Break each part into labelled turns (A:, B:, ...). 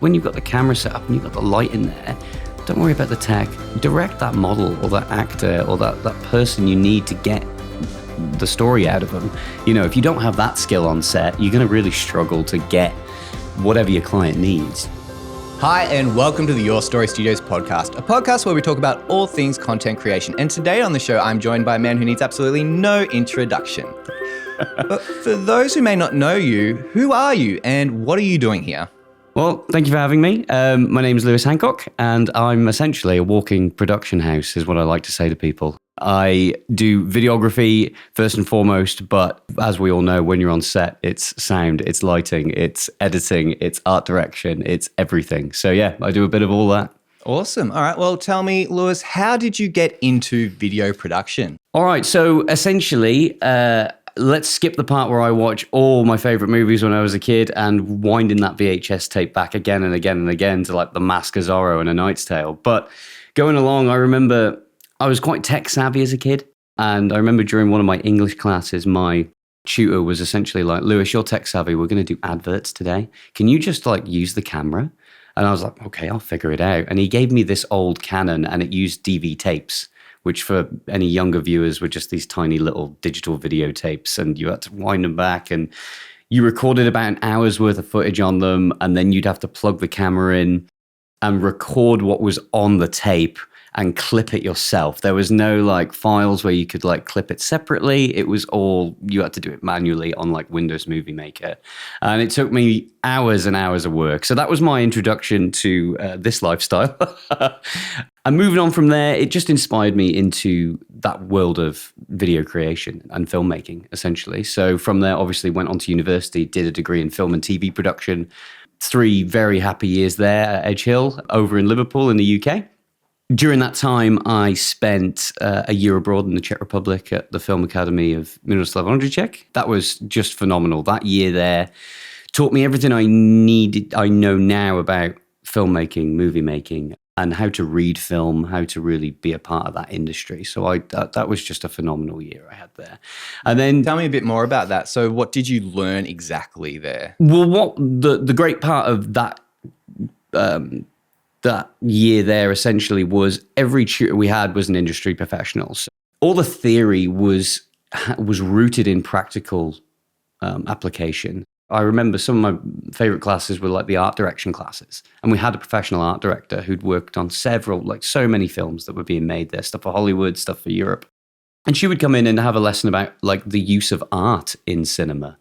A: when you've got the camera set up and you've got the light in there, don't worry about the tech. Direct that model or that actor or that person you need to get the story out of them. You know, if you don't have that skill on set, you're going to really struggle to get whatever your client needs.
B: Hi, and welcome to the Your Story Studios podcast, a podcast where we talk about all things content creation. And today on the show, I'm joined by a man who needs absolutely no introduction. But for those who may not know you, who are you and what are you doing here?
A: Well, thank you for having me. My name is Lewis Hancock, and I'm essentially a walking production house, is what I like to say to people. I do videography first and foremost, but as we all know, when you're on set, it's sound, it's lighting, it's editing, it's art direction, it's everything. So yeah, I do a bit of all that.
B: Awesome. All right. Well, tell me, Lewis, how did you get into video production?
A: All right. So essentially, let's skip the part where I watch all my favorite movies when I was a kid and winding that VHS tape back again and again and again to like The Mask of Zorro and A Knight's Tale. But going along, I remember I was quite tech savvy as a kid. And I remember during one of my English classes, my tutor was essentially like, Lewis, you're tech savvy. We're going to do adverts today. Can you just like use the camera? And I was like, okay, I'll figure it out. And he gave me this old Canon and it used DV tapes, which for any younger viewers were just these tiny little digital videotapes. And you had to wind them back and you recorded about an hour's worth of footage on them. And then you'd have to plug the camera in and record what was on the tape and clip it yourself. There was no like files where you could like clip it separately. It was all, you had to do it manually on like Windows Movie Maker. And it took me hours and hours of work. So that was my introduction to this lifestyle. And moving on from there, it just inspired me into that world of video creation and filmmaking, essentially. So from there, obviously went on to university, did a degree in film and TV production. 3 very happy years there at Edge Hill over in Liverpool in the UK. During that time, I spent a year abroad in the Czech Republic at the Film Academy of Miroslav Ondřejček. That was just phenomenal. That year there taught me everything I know now about filmmaking, movie making, and how to read film, how to really be a part of that industry. So that was just a phenomenal year I had there. And then
B: Tell me a bit more about that. So what did you learn exactly there?
A: Well, what the great part of that that year there essentially was every tutor we had was an industry professional. So all the theory was rooted in practical application. I remember some of my favorite classes were like the art direction classes. And we had a professional art director who'd worked on several, like so many films that were being made there, stuff for Hollywood, stuff for Europe. And she would come in and have a lesson about like the use of art in cinema.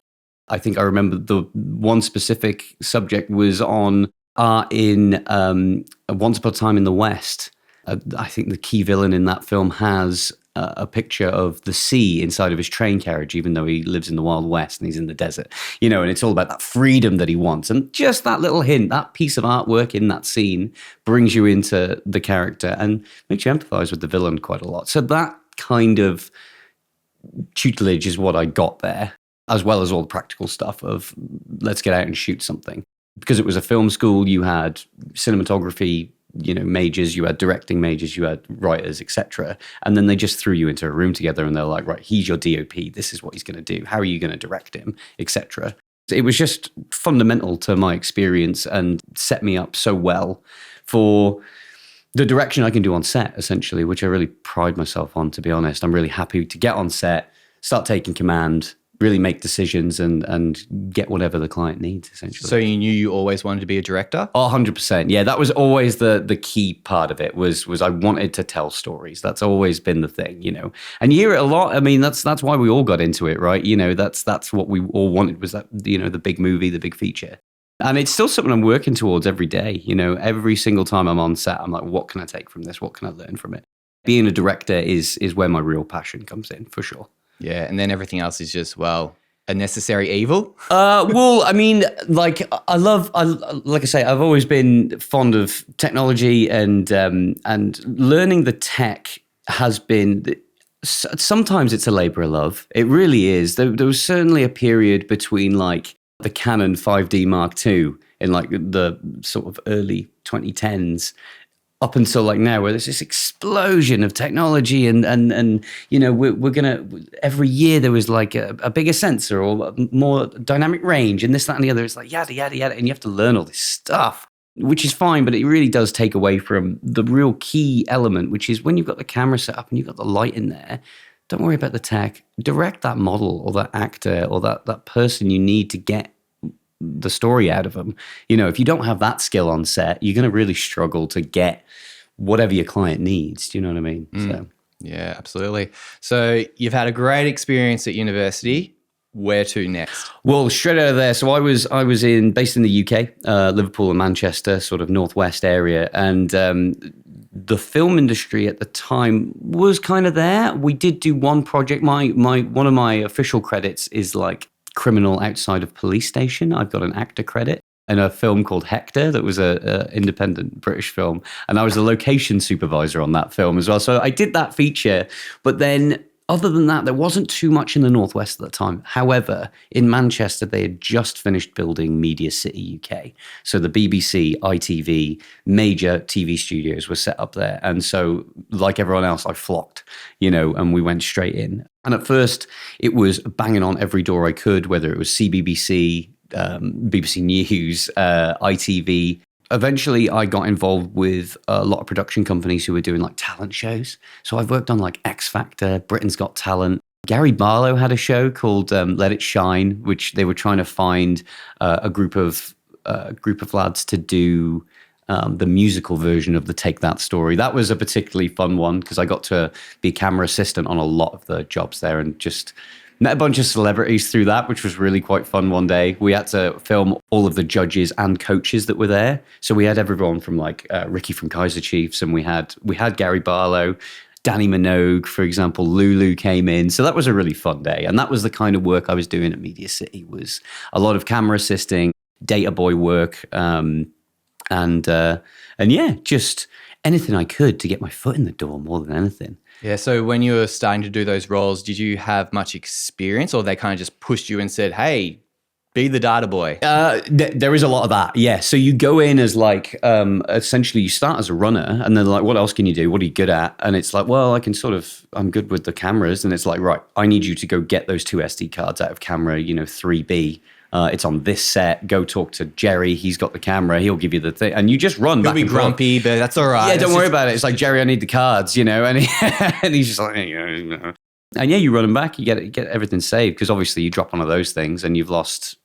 A: I think I remember the one specific subject was on art in Once Upon a Time in the West. I think the key villain in that film has a picture of the sea inside of his train carriage, even though he lives in the Wild West and he's in the desert, you know, and it's all about that freedom that he wants. And just that little hint, that piece of artwork in that scene brings you into the character and makes you empathize with the villain quite a lot. So that kind of tutelage is what I got there, as well as all the practical stuff of let's get out and shoot something. Because it was a film school, you had cinematography, you know, majors, you had directing majors, you had writers, etc. And then they just threw you into a room together and they're like, right, he's your DOP. This is what he's going to do. How are you going to direct him, etc. It was just fundamental to my experience and set me up so well for the direction I can do on set, essentially, which I really pride myself on, to be honest. I'm really happy to get on set, start taking command, really make decisions and get whatever the client needs, essentially.
B: So you knew you always wanted to be a director?
A: Oh, 100%. Yeah, that was always the key part of it was I wanted to tell stories. That's always been the thing, you know. And you hear it a lot. I mean, that's why we all got into it, right? You know, that's what we all wanted was that, you know, the big movie, the big feature. And it's still something I'm working towards every day. You know, every single time I'm on set, I'm like, what can I take from this? What can I learn from it? Being a director is where my real passion comes in, for sure.
B: Yeah, and then everything else is just, well, a necessary evil?
A: Well, I mean, like like I say, I've always been fond of technology and learning the tech has been, sometimes it's a labor of love. It really is. There was certainly a period between like the Canon 5D Mark II in like the sort of early 2010s up until like now, where there's this explosion of technology and you know, we're gonna, every year there was like a bigger sensor or more dynamic range and this, that, and the other. It's like yada, yada, yada. And you have to learn all this stuff. which is fine, but it really does take away from the real key element, which is when you've got the camera set up and you've got the light in there, don't worry about the tech. Direct that model or that actor or that person you need to get the story out of them. You know, if you don't have that skill on set, you're going to really struggle to get whatever your client needs. Do you know what I mean? So.
B: Yeah, absolutely. So you've had a great experience at university. Where to next?
A: Well, straight out of there. So I was based in the UK, Liverpool and Manchester, sort of northwest area, and the film industry at the time was kind of there. We did do one project. One of my official credits is like Criminal Outside of Police Station. I've got an actor credit. And a film called Hector that was a independent British film, and I was a location supervisor on that film as well. So I did that feature, but then. Other than that, there wasn't too much in the Northwest at the time. However, in Manchester, they had just finished building Media City UK. So the BBC, ITV, major TV studios were set up there. And so, like everyone else, I flocked, and we went straight in. And at first, it was banging on every door I could, whether it was CBBC, BBC News, ITV. Eventually, I got involved with a lot of production companies who were doing like talent shows. So I've worked on like X Factor, Britain's Got Talent. Gary Barlow had a show called Let It Shine, which they were trying to find a group of lads to do the musical version of the Take That story. That was a particularly fun one because I got to be a camera assistant on a lot of the jobs there and just met a bunch of celebrities through that, which was really quite fun one day. We had to film all of the judges and coaches that were there. So we had everyone from like Ricky from Kaiser Chiefs, and we had Gary Barlow, Danny Minogue, for example, Lulu came in. So that was a really fun day. And that was the kind of work I was doing at Media City, was a lot of camera assisting, data boy work, and yeah, just anything I could to get my foot in the door more than anything.
B: Yeah, so when you were starting to do those roles, did you have much experience, or they kind of just pushed you and said, hey, be the data boy?
A: There is a lot of that, yeah. So you go in as like, essentially you start as a runner, and then like, what else can you do? What are you good at? And it's like, well, I'm good with the cameras. And it's like, right, I need you to go get those 2 SD cards out of camera, 3B. It's on this set. Go talk to Jerry. He's got the camera. He'll give you the thing. And you just run back and forth.
B: He'll be grumpy, but that's all right.
A: Yeah, don't worry about it. It's like, Jerry, I need the cards, and, and he's just like, And yeah, you run them back. You get everything saved because obviously you drop one of those things and you've lost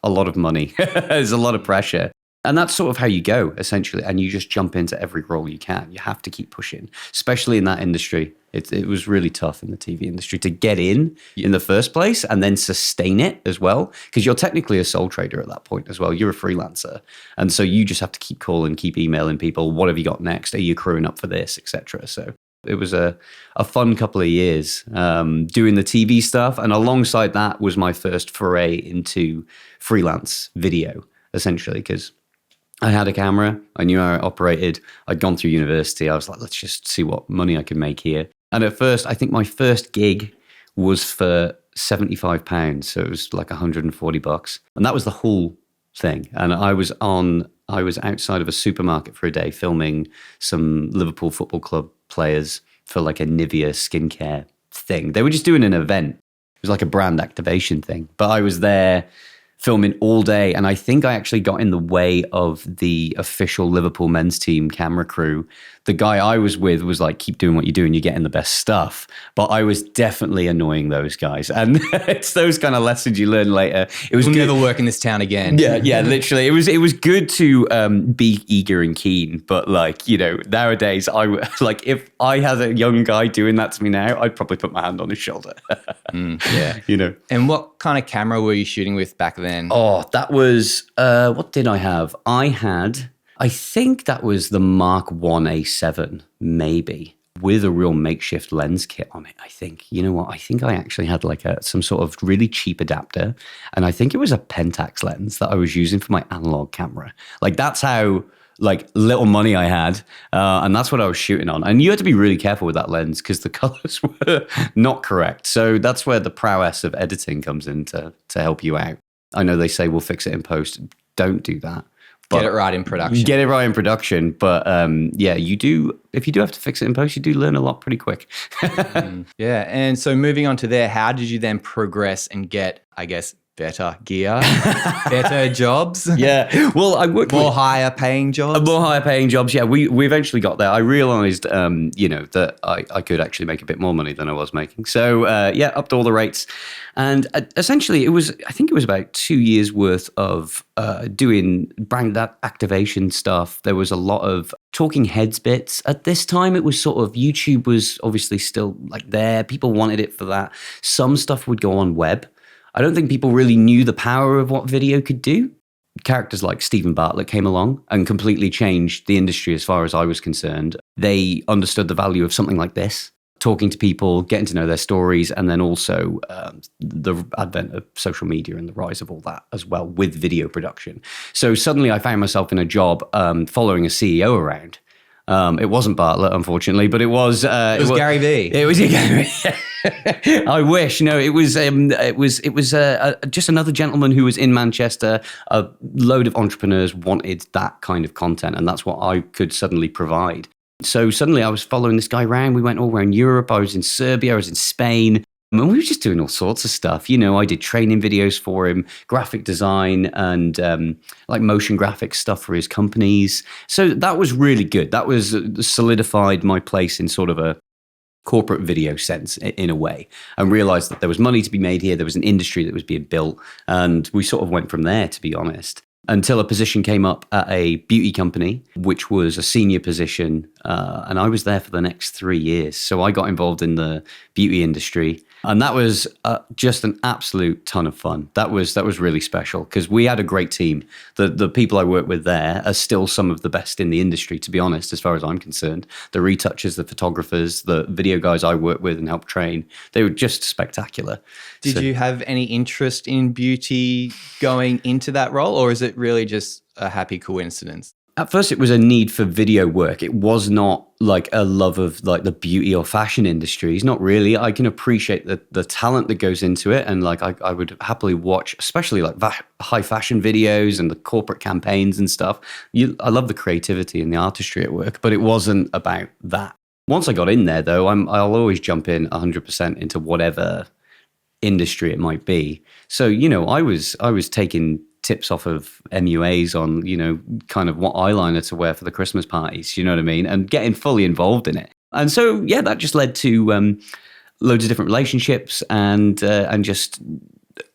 A: a lot of money. There's a lot of pressure. And that's sort of how you go, essentially. And you just jump into every role you can. You have to keep pushing, especially in that industry. It was really tough in the TV industry to get in the first place and then sustain it as well. Because you're technically a sole trader at that point as well. You're a freelancer. And so you just have to keep calling, keep emailing people. What have you got next? Are you crewing up for this, etc. So it was a fun couple of years doing the TV stuff. And alongside that was my first foray into freelance video, essentially, because I had a camera. I knew how it operated. I'd gone through university. I was like, let's just see what money I can make here. And at first, I think my first gig was for £75. So it was like $140. And that was the whole thing. And I was outside of a supermarket for a day filming some Liverpool Football Club players for like a Nivea skincare thing. They were just doing an event. It was like a brand activation thing. But I was there filming all day, and I think I actually got in the way of the official Liverpool men's team camera crew. The guy I was with was like, keep doing what you're doing, you're getting the best stuff. But I was definitely annoying those guys. And it's those kind of lessons you learn later. It was
B: We'll
A: good.
B: never work in this town again.
A: Yeah, literally. It was good to be eager and keen. But like, nowadays, if I had a young guy doing that to me now, I'd probably put my hand on his shoulder.
B: Yeah. And what kind of camera were you shooting with back then?
A: Oh, that was, what did I have? I think that was the Mark 1 A7, maybe, with a real makeshift lens kit on it, I think. You know what? I think I actually had like some sort of really cheap adapter, and I think it was a Pentax lens that I was using for my analog camera. Like, that's how like little money I had, and that's what I was shooting on. And you had to be really careful with that lens because the colors were not correct. So that's where the prowess of editing comes in to help you out. I know they say we'll fix it in post. Don't do that.
B: Get it right in production.
A: Get it right in production. But yeah, you do. If you do have to fix it in post, you do learn a lot pretty quick.
B: Yeah. And so moving on to there, how did you then progress and get, I guess, better gear, better jobs.
A: Yeah. Well, I worked
B: More
A: with
B: higher paying jobs.
A: more higher paying jobs. Yeah, we eventually got there. I realized, that I could actually make a bit more money than I was making. So, upped all the rates. And essentially, I think it was about 2 years worth of doing brand activation stuff. There was a lot of talking heads bits. At this time, it was sort of, YouTube was obviously still like there. People wanted it for that. Some stuff would go on web. I don't think people really knew the power of what video could do. Characters like Stephen Bartlett came along and completely changed the industry as far as I was concerned. They understood the value of something like this, talking to people, getting to know their stories, and then also the advent of social media and the rise of all that as well with video production. So suddenly I found myself in a job following a CEO around. It wasn't Bartlett, unfortunately, but it was
B: Gary Vee.
A: It was Gary. I wish. No, it was just another gentleman who was in Manchester. A load of entrepreneurs wanted that kind of content, and that's what I could suddenly provide. So suddenly I was following this guy around. We went all around Europe. I was in Serbia. I was in Spain. And we were just doing all sorts of stuff. I did training videos for him, graphic design, and like motion graphics stuff for his companies. So that was really good. That was solidified my place in sort of a corporate video sense in a way, and realized that there was money to be made here. There was an industry that was being built. And we sort of went from there, to be honest, until a position came up at a beauty company, which was a senior position. And I was there for the next 3 years. So I got involved in the beauty industry. And that was just an absolute ton of fun. That was really special because we had a great team. The people I work with there are still some of the best in the industry, to be honest, as far as I'm concerned. The retouchers, the photographers, the video guys I work with and help train, they were just spectacular.
B: Did you have any interest in beauty going into that role, or is it really just a happy coincidence?
A: At first, it was a need for video work. It was not like a love of like the beauty or fashion industries. Not really. I can appreciate the talent that goes into it. And like I would happily watch, especially like high fashion videos and the corporate campaigns and stuff. I love the creativity and the artistry at work, but it wasn't about that. Once I got in there, though, I'll always jump in 100% into whatever industry it might be. So, I was taking tips off of MUAs on, kind of what eyeliner to wear for the Christmas parties, you know what I mean? And getting fully involved in it. And so, yeah, that just led to loads of different relationships and just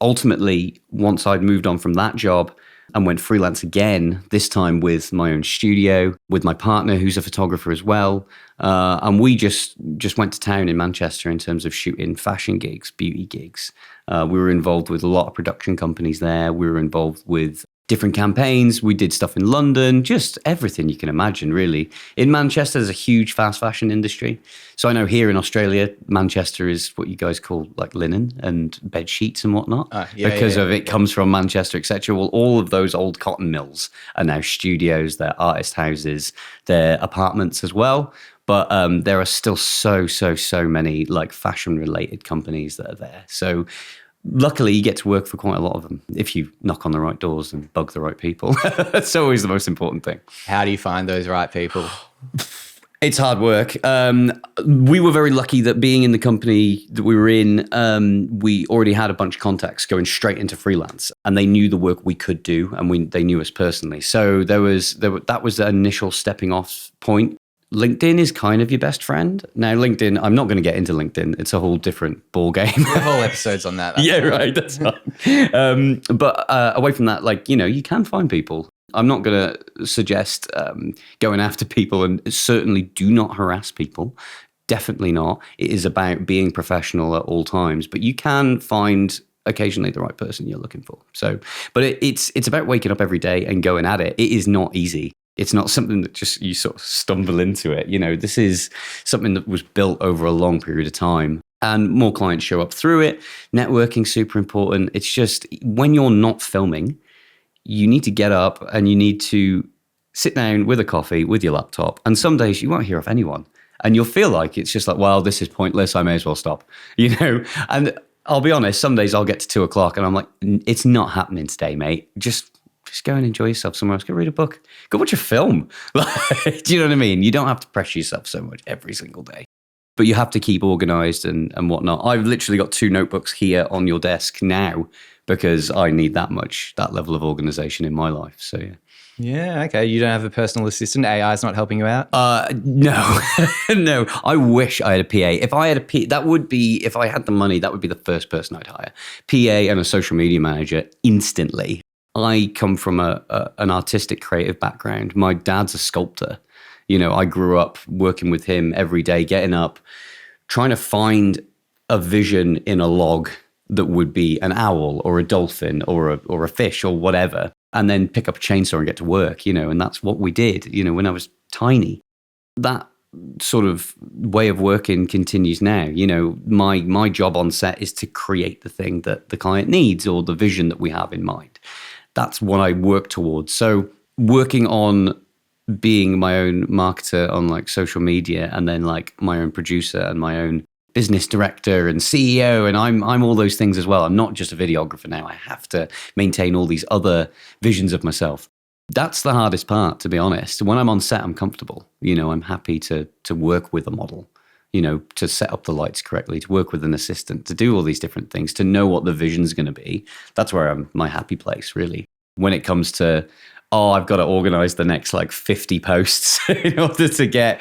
A: ultimately, once I'd moved on from that job and went freelance again, this time with my own studio, with my partner who's a photographer as well. And we just went to town in Manchester in terms of shooting fashion gigs, beauty gigs. We were involved with a lot of production companies there. We were involved with different campaigns. We did stuff in London, just everything you can imagine, really. In Manchester, there's a huge fast fashion industry. So I know here in Australia, Manchester is what you guys call like linen and bed sheets and whatnot. Because of it comes from Manchester, etc. Well, all of those old cotton mills are now studios, they're artist houses, they're apartments as well. But there are still so many like fashion related companies that are there. So luckily, you get to work for quite a lot of them if you knock on the right doors and bug the right people. That's always the most important thing.
B: How do you find those right people?
A: It's hard work. We were very lucky that being in the company that we were in, we already had a bunch of contacts going straight into freelance, and they knew the work we could do, and they knew us personally. So that was the initial stepping off point. LinkedIn is kind of your best friend. Now, LinkedIn, I'm not going to get into LinkedIn. It's a whole different ball game.
B: The whole episode's on that.
A: Yeah, right. That's fine. But away from that, you can find people. I'm not going to suggest going after people, and certainly do not harass people. Definitely not. It is about being professional at all times, but you can find occasionally the right person you're looking for. So, but it's about waking up every day and going at it. It is not easy. It's not something that just you sort of stumble into it. This is something that was built over a long period of time, and more clients show up through it. Networking's super important. It's just when you're not filming, you need to get up and you need to sit down with a coffee, with your laptop. And some days you won't hear off anyone. And you'll feel like it's just like, well, this is pointless. I may as well stop, And I'll be honest, some days I'll get to 2:00 and I'm like, it's not happening today, mate. Just go and enjoy yourself somewhere else. Go read a book. Go watch a film. Do you know what I mean? You don't have to pressure yourself so much every single day. but you have to keep organized and whatnot. I've literally got 2 notebooks here on your desk now because I need that level of organization in my life. So yeah.
B: Yeah, okay. You don't have a personal assistant? AI is not helping you out?
A: No, no. I wish I had a PA. If I had a PA, if I had the money, that would be the first person I'd hire. PA and a social media manager instantly. I come from an artistic, creative background. My dad's a sculptor. I grew up working with him every day, getting up, trying to find a vision in a log that would be an owl or a dolphin or a fish or whatever, and then pick up a chainsaw and get to work, and that's what we did, when I was tiny. That sort of way of working continues now. My job on set is to create the thing that the client needs or the vision that we have in mind. That's what I work towards. So working on being my own marketer on like social media, and then like my own producer and my own business director and CEO, and I'm all those things as well. I'm not just a videographer now. I have to maintain all these other visions of myself. That's the hardest part, to be honest. When I'm on set, I'm comfortable. I'm happy to work with a model, to set up the lights correctly, to work with an assistant, to do all these different things, to know what the vision's going to be. That's where I'm my happy place, really. When it comes to, I've got to organize the next like 50 posts in order to get,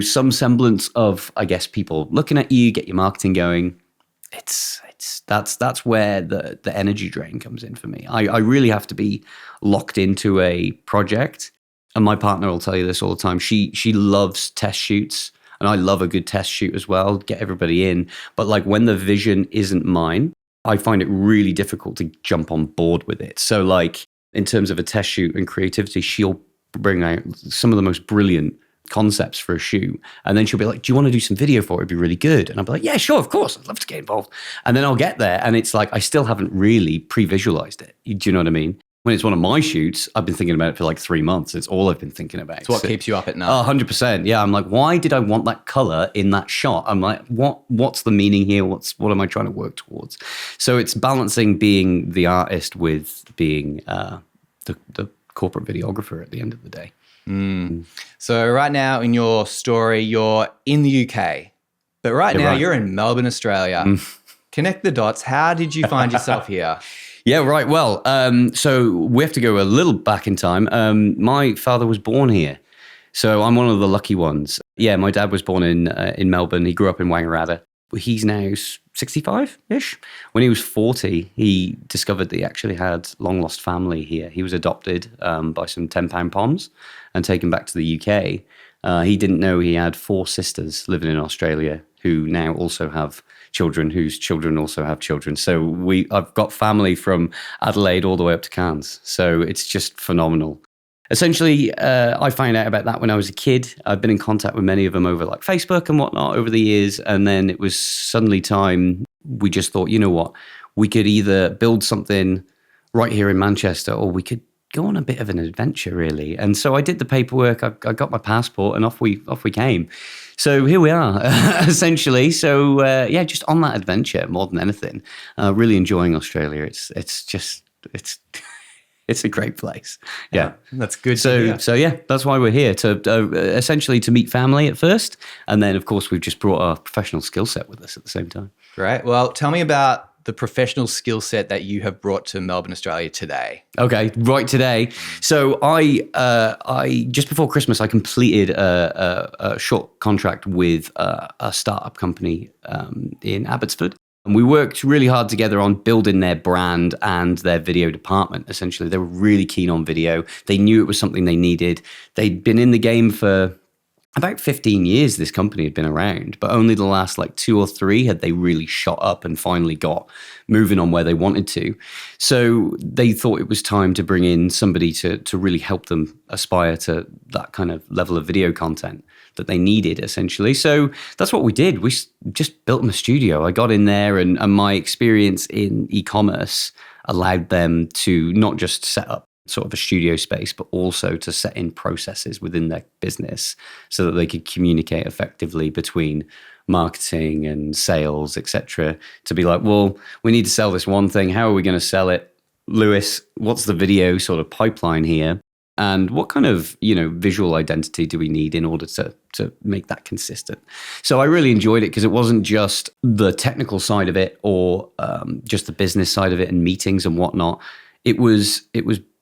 A: some semblance of, I guess, people looking at you, get your marketing going. That's where the energy drain comes in for me. I really have to be locked into a project. And my partner will tell you this all the time. She loves test shoots, and I love a good test shoot as well, get everybody in. But like when the vision isn't mine, I find it really difficult to jump on board with it. So like in terms of a test shoot and creativity, she'll bring out some of the most brilliant concepts for a shoot. And then she'll be like, do you want to do some video for it? It'd be really good. And I'll be like, yeah, sure, of course. I'd love to get involved. And then I'll get there and it's like, I still haven't really pre-visualized it. Do you know what I mean? When it's one of my shoots, I've been thinking about it for like 3 months. It's all I've been thinking about.
B: It's what keeps you up at night.
A: 100%. Yeah. I'm like, why did I want that color in that shot? I'm like, what's the meaning here? What am I trying to work towards? So it's balancing being the artist with being the corporate videographer at the end of the day.
B: So right now in your story, you're in the UK, but right now you're in Melbourne, Australia. Connect the dots. How did you find yourself here?
A: Yeah, right. Well, so we have to go a little back in time. My father was born here, so I'm one of the lucky ones. Yeah, my dad was born in Melbourne. He grew up in Wangaratta. He's now 65-ish. When he was 40, he discovered that he actually had long lost family here. He was adopted by some 10-pound poms and taken back to the UK. He didn't know he had 4 sisters living in Australia who now also have children, whose children also have children. So I've got family from Adelaide all the way up to Cairns. So it's just phenomenal. Essentially, I found out about that when I was a kid. I've been in contact with many of them over like Facebook and whatnot over the years. And then it was suddenly time. We just thought, you know what, we could either build something right here in Manchester, or we could go on a bit of an adventure, really. And so I did the paperwork. I got my passport, and off we came. So here we are, essentially. So yeah, just on that adventure more than anything. Really enjoying Australia. It's a great place. Yeah.
B: That's good.
A: So yeah, that's why we're here, to essentially to meet family at first. And then, of course, we've just brought our professional skill set with us at the same time.
B: Great. Well, tell me about the professional skill set that you have brought to Melbourne, Australia today.
A: Okay, right today. So I just before Christmas, I completed a short contract with a startup company in Abbotsford. And we worked really hard together on building their brand and their video department, essentially. They were really keen on video. They knew it was something they needed. They'd been in the game for about 15 years, this company had been around, but only the last like 2 or 3 had they really shot up and finally got moving on where they wanted to. So they thought it was time to bring in somebody to really help them aspire to that kind of level of video content that they needed, essentially. So that's what we did. We just built them a studio. I got in there, and my experience in e-commerce allowed them to not just set up sort of a studio space, but also to set in processes within their business so that they could communicate effectively between marketing and sales, etc. To be like, well, we need to sell this one thing. How are we going to sell it? Lewis, what's the video sort of pipeline here? And what kind of, visual identity do we need in order to make that consistent? So I really enjoyed it because it wasn't just the technical side of it or just the business side of it and meetings and whatnot. It was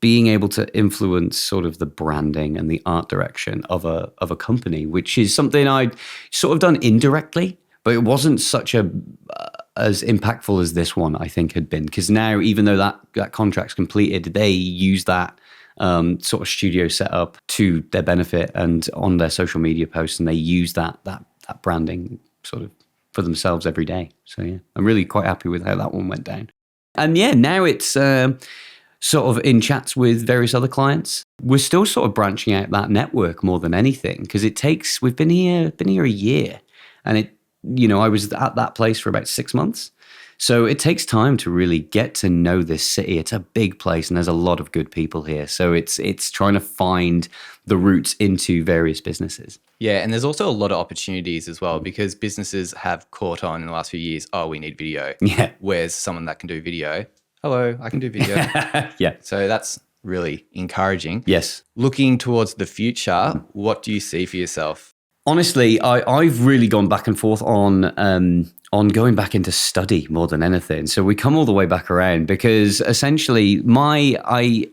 A: being able to influence sort of the branding and the art direction of a company, which is something I'd sort of done indirectly, but it wasn't such as impactful as this one, I think, had been. Because now, even though that contract's completed, they use that sort of studio setup to their benefit and on their social media posts, and they use that branding sort of for themselves every day. So yeah, I'm really quite happy with how that one went down. And yeah, now it's sort of in chats with various other clients. We're still sort of branching out that network more than anything because we've been here a year, and I was at that place for about 6 months. So it takes time to really get to know this city. It's a big place and there's a lot of good people here. So it's trying to find the routes into various businesses.
B: Yeah, and there's also a lot of opportunities as well because businesses have caught on in the last few years, oh, we need video.
A: Yeah.
B: Where's someone that can do video? Hello, I can do video.
A: Yeah.
B: So that's really encouraging.
A: Yes.
B: Looking towards the future, what do you see for yourself?
A: Honestly, I've really gone back and forth on going back into study more than anything. So we come all the way back around because essentially I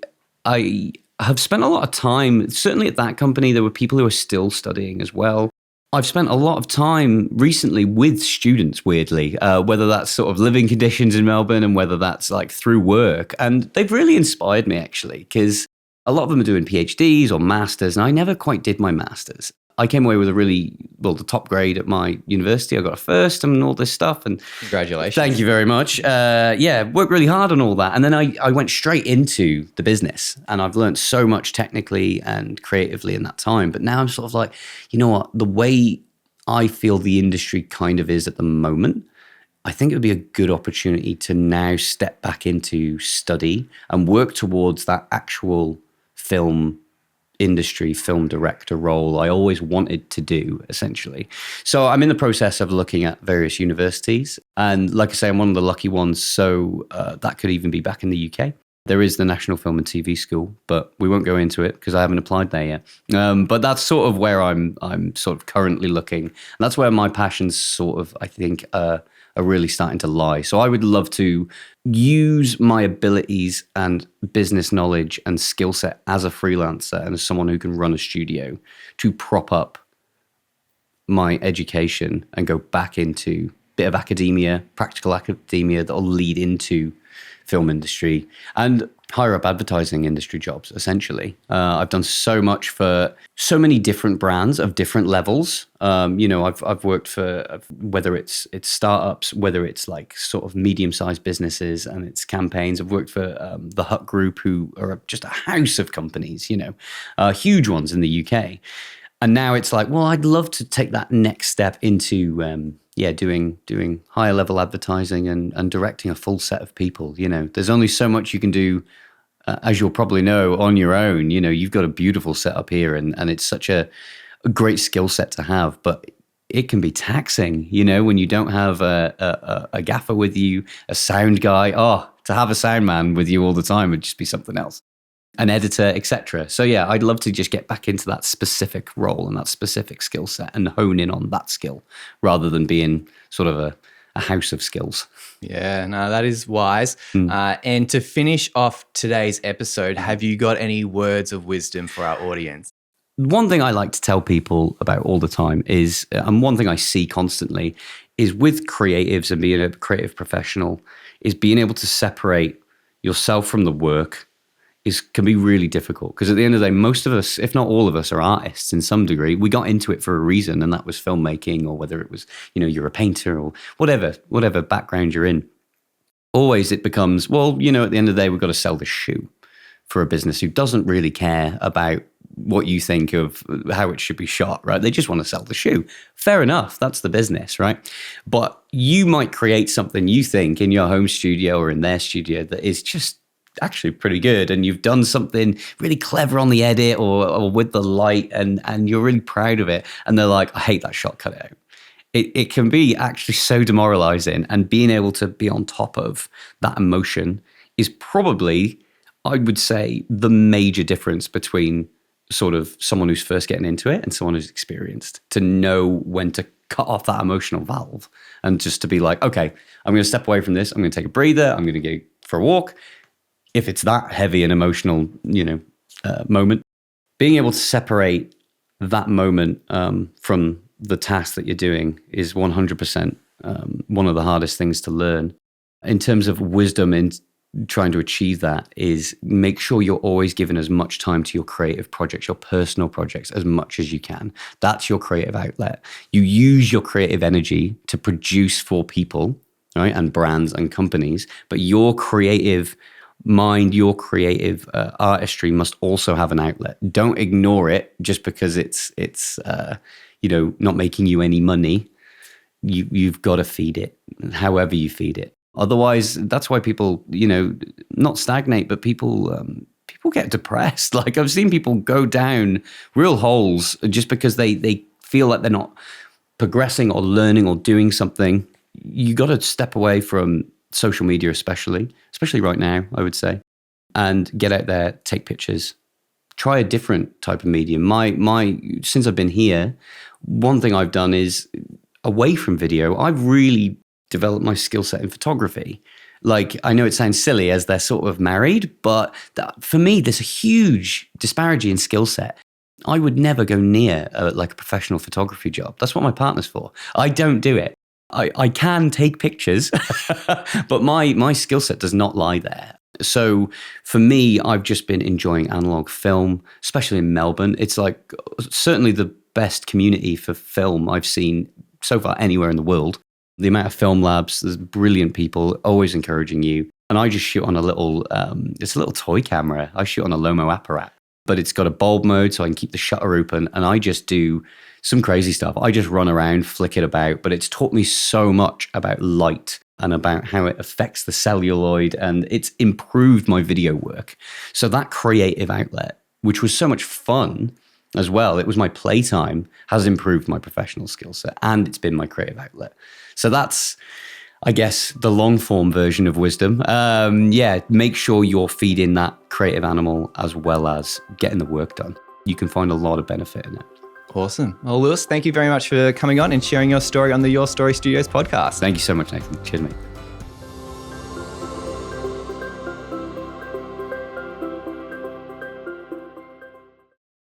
A: have spent a lot of time, certainly at that company, there were people who are still studying as well. I've spent a lot of time recently with students, weirdly, whether that's sort of living conditions in Melbourne and whether that's like through work. And they've really inspired me actually, because a lot of them are doing PhDs or masters, and I never quite did my masters. I came away with the top grade at my university. I got a first and all this stuff. And
B: congratulations.
A: Thank you very much. Worked really hard on all that. And then I went straight into the business, and I've learned so much technically and creatively in that time. But now I'm sort of like, you know what, the way I feel the industry kind of is at the moment, I think it would be a good opportunity to now step back into study and work towards that actual film industry, film director role I always wanted to do, essentially. So I'm in the process of looking at various universities. And like I say, I'm one of the lucky ones. So that could even be back in the UK. There is the National Film and TV School, but we won't go into it because I haven't applied there yet. But that's sort of where I'm sort of currently looking. And that's where my passions sort of, I think, are really starting to lie. So I would love to use my abilities and business knowledge and skill set as a freelancer and as someone who can run a studio to prop up my education and go back into a bit of academia, practical academia that'll lead into film industry and higher up advertising industry jobs, essentially. I've done so much for so many different brands of different levels. I've worked for, whether it's startups, whether it's like sort of medium-sized businesses and it's campaigns. I've worked for the Hut Group, who are just a house of companies, huge ones in the UK. And now it's like, well, I'd love to take that next step into doing higher level advertising and directing a full set of people. There's only so much you can do, as you'll probably know, on your own. You've got a beautiful setup here, and it's such a great skill set to have, but it can be taxing, when you don't have a gaffer with you, a sound guy. To have a sound man with you all the time would just be something else. An editor, etc. So yeah, I'd love to just get back into that specific role and that specific skill set and hone in on that skill rather than being sort of a house of skills.
B: Yeah, no, that is wise. And to finish off today's episode, have you got any words of wisdom for our audience?
A: One thing I like to tell people about all the time is, and one thing I see constantly, is with creatives and being a creative professional, is being able to separate yourself from the work can be really difficult, because at the end of the day, most of us, if not all of us, are artists in some degree. We got into it for a reason, and that was filmmaking, or whether it was, you're a painter or whatever background you're in. Always it becomes, well, at the end of the day, we've got to sell the shoe for a business who doesn't really care about what you think of how it should be shot, right? They just want to sell the shoe. Fair enough. That's the business, right? But you might create something you think in your home studio or in their studio that is just actually pretty good, and you've done something really clever on the edit or with the light, and you're really proud of it, and they're like, I hate that shot, cut it out. It can be actually so demoralizing, and being able to be on top of that emotion is probably, I would say the major difference between sort of someone who's first getting into it and someone who's experienced, to know when to cut off that emotional valve and just to be like, okay, I'm going to step away from this. I'm going to take a breather. I'm going to go for a walk. If it's that heavy and emotional, moment, being able to separate that moment from the task that you're doing is 100% one of the hardest things to learn. In terms of wisdom in trying to achieve that is make sure you're always giving as much time to your creative projects, your personal projects, as much as you can. That's your creative outlet. You use your creative energy to produce for people, right, and brands and companies, but your creative mind, your creative artistry must also have an outlet. Don't ignore it just because it's not making you any money. You've got to feed it, however you feed it. Otherwise, that's why people, not stagnate, but people get depressed. Like, I've seen people go down real holes just because they feel like they're not progressing or learning or doing something. You got to step away from social media, especially right now, I would say, and get out there, take pictures, try a different type of medium. Since I've been here, one thing I've done is, away from video, I've really developed my skill set in photography. Like, I know it sounds silly as they're sort of married, but for me, there's a huge disparity in skill set. I would never go near a professional photography job. That's what my partner's for. I don't do it. I can take pictures, but my skill set does not lie there. So for me, I've just been enjoying analog film, especially in Melbourne. It's like certainly the best community for film I've seen so far anywhere in the world. The amount of film labs, there's brilliant people always encouraging you. And I just shoot on a little, it's a little toy camera. I shoot on a Lomo apparat, but it's got a bulb mode so I can keep the shutter open. And I just do some crazy stuff. I just run around, flick it about, but it's taught me so much about light and about how it affects the celluloid, and it's improved my video work. So that creative outlet, which was so much fun as well, it was my playtime, has improved my professional skill set, and it's been my creative outlet. So that's, I guess, the long form version of wisdom. Make sure you're feeding that creative animal as well as getting the work done. You can find a lot of benefit in it.
B: Awesome. Well, Lewis, thank you very much for coming on and sharing your story on the Your Story Studios podcast.
A: Thank you so much, Nathan. Cheers, mate.